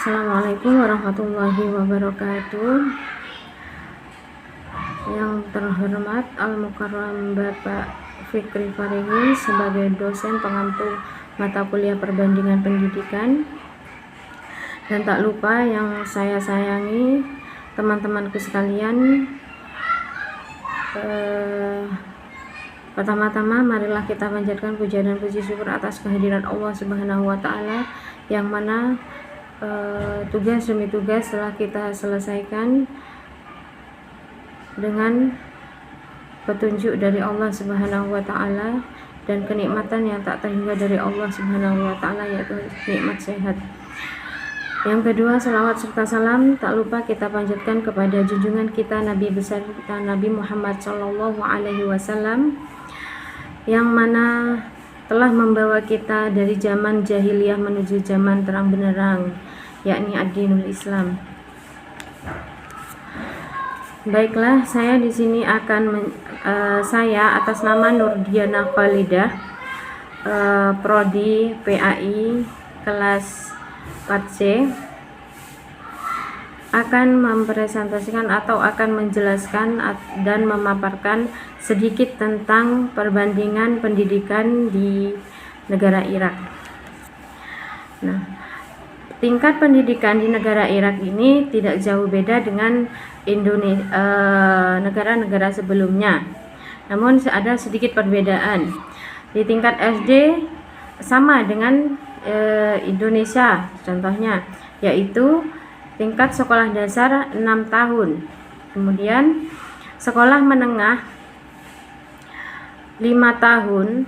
Assalamualaikum warahmatullahi wabarakatuh. Yang terhormat Al-Mukarram Bapak Fikri Farihi sebagai dosen pengampu mata kuliah perbandingan pendidikan, dan tak lupa yang saya sayangi teman-temanku sekalian. Pertama-tama marilah kita panjatkan puja dan puji syukur atas kehadiran Allah Subhanahu wa Ta'ala, yang mana tugas demi tugas telah kita selesaikan dengan petunjuk dari Allah Subhanahu wa Ta'ala dan kenikmatan yang tak terhingga dari Allah Subhanahu wa Ta'ala, yaitu nikmat sehat. Yang kedua, salawat serta salam tak lupa kita panjatkan kepada junjungan kita Nabi besar kita Nabi Muhammad Shallallahu Alaihi Wasallam, yang mana telah membawa kita dari zaman jahiliyah menuju zaman terang benderang, yakni ad-dinul Islam. Baiklah, saya di sini akan saya atas nama Nurdiana Khalidah, prodi PAI kelas 4C, akan mempresentasikan atau akan menjelaskan dan memaparkan sedikit tentang perbandingan pendidikan di negara Irak. Nah, tingkat pendidikan di negara Irak ini tidak jauh beda dengan negara-negara sebelumnya. Namun ada sedikit perbedaan. Di tingkat SD sama dengan Indonesia contohnya, yaitu tingkat sekolah dasar 6 tahun. Kemudian sekolah menengah 5 tahun.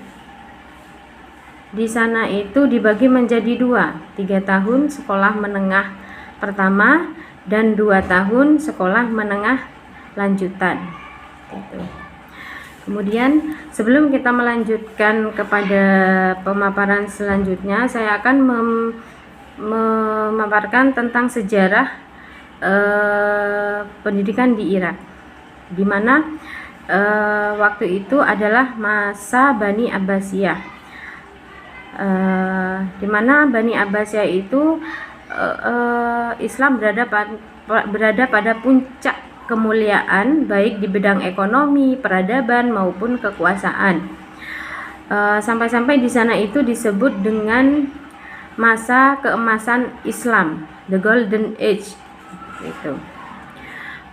Di sana itu dibagi menjadi 2, 3 tahun sekolah menengah pertama dan 2 tahun sekolah menengah lanjutan. Gitu. Kemudian sebelum kita melanjutkan kepada pemaparan selanjutnya, saya akan memaparkan tentang sejarah pendidikan di Irak, di mana waktu itu adalah masa Bani Abbasiyah, di mana Bani Abbasiyah itu Islam berada pada puncak kemuliaan, baik di bidang ekonomi, peradaban maupun kekuasaan. Sampai-sampai di sana itu disebut dengan masa keemasan Islam, the Golden Age. Gitu.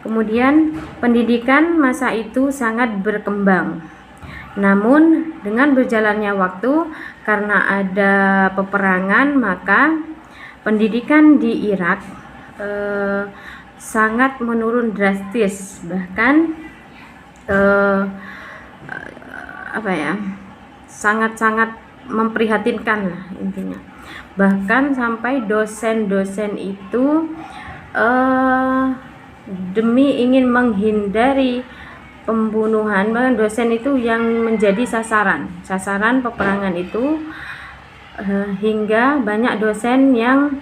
Kemudian pendidikan masa itu sangat berkembang. Namun dengan berjalannya waktu, karena ada peperangan, maka pendidikan di Irak sangat menurun drastis, bahkan sangat-sangat memprihatinkan lah intinya. Bahkan sampai dosen-dosen itu demi ingin menghindari pembunuhan, bahkan dosen itu yang menjadi sasaran peperangan itu, hingga banyak dosen yang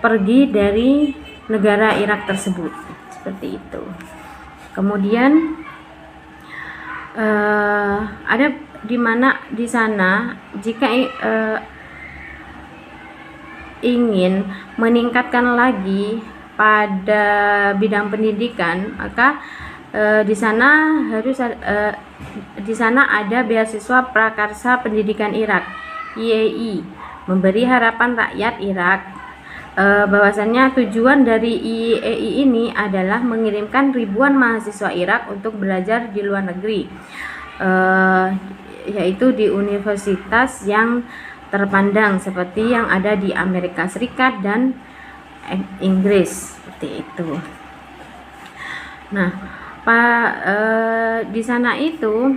pergi dari negara Irak tersebut, seperti itu. Kemudian ada di mana di sana jika ingin meningkatkan lagi pada bidang pendidikan, maka di sana ada beasiswa prakarsa pendidikan Irak, IAI, memberi harapan rakyat Irak bahwasannya tujuan dari IAI ini adalah mengirimkan ribuan mahasiswa Irak untuk belajar di luar negeri, yaitu di universitas yang terpandang seperti yang ada di Amerika Serikat dan Inggris, seperti itu. Nah, di sana itu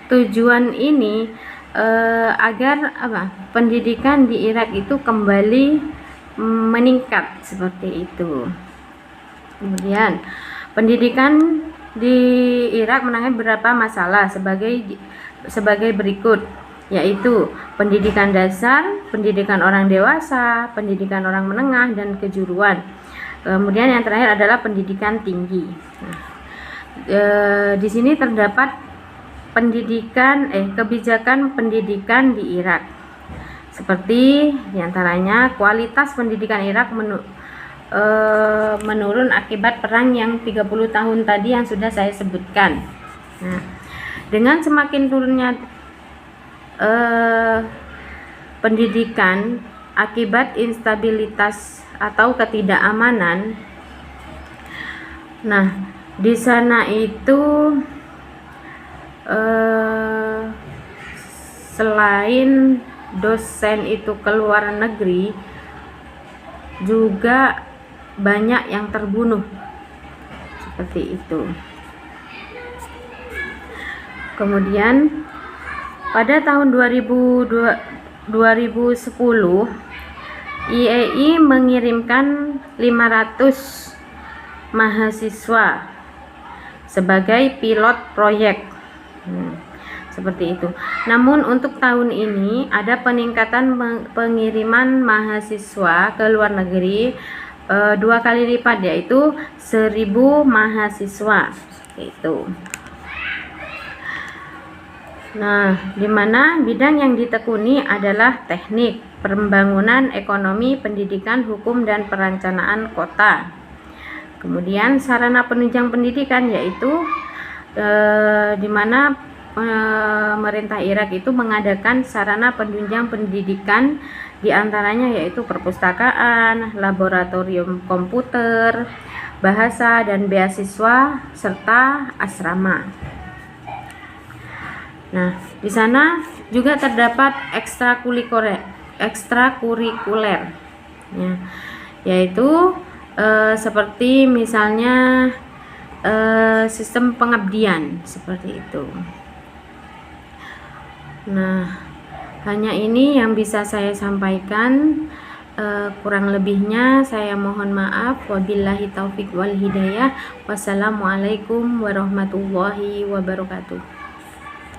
tujuan ini agar pendidikan di Irak itu kembali meningkat, seperti itu. Kemudian pendidikan di Irak menangani beberapa masalah sebagai berikut, yaitu pendidikan dasar, pendidikan orang dewasa, pendidikan orang menengah, dan kejuruan. Kemudian yang terakhir adalah pendidikan tinggi. Di sini terdapat kebijakan pendidikan di Irak Seperti diantaranya kualitas pendidikan Irak menurun akibat perang yang 30 tahun tadi yang sudah saya sebutkan. Nah, dengan semakin turunnya pendidikan akibat instabilitas atau ketidakamanan, nah di sana itu selain dosen itu keluar negeri, juga banyak yang terbunuh, seperti itu. Kemudian pada tahun 2010 IAI mengirimkan 500 mahasiswa sebagai pilot proyek, seperti itu. Namun untuk tahun ini ada peningkatan pengiriman mahasiswa ke luar negeri 2 kali lipat, yaitu 1000 mahasiswa itu. Nah, di mana bidang yang ditekuni adalah teknik, pembangunan ekonomi, pendidikan, hukum, dan perencanaan kota. Kemudian sarana penunjang pendidikan, yaitu di mana pemerintah Irak itu mengadakan sarana penunjang pendidikan, diantaranya yaitu perpustakaan, laboratorium komputer, bahasa dan beasiswa, serta asrama. Nah, di sana juga terdapat ekstrakurikuler, ya, yaitu seperti misalnya sistem pengabdian, seperti itu. Nah, hanya ini yang bisa saya sampaikan. Kurang lebihnya saya mohon maaf. Wabillahi taufik wal hidayah. Wassalamualaikum warahmatullahi wabarakatuh.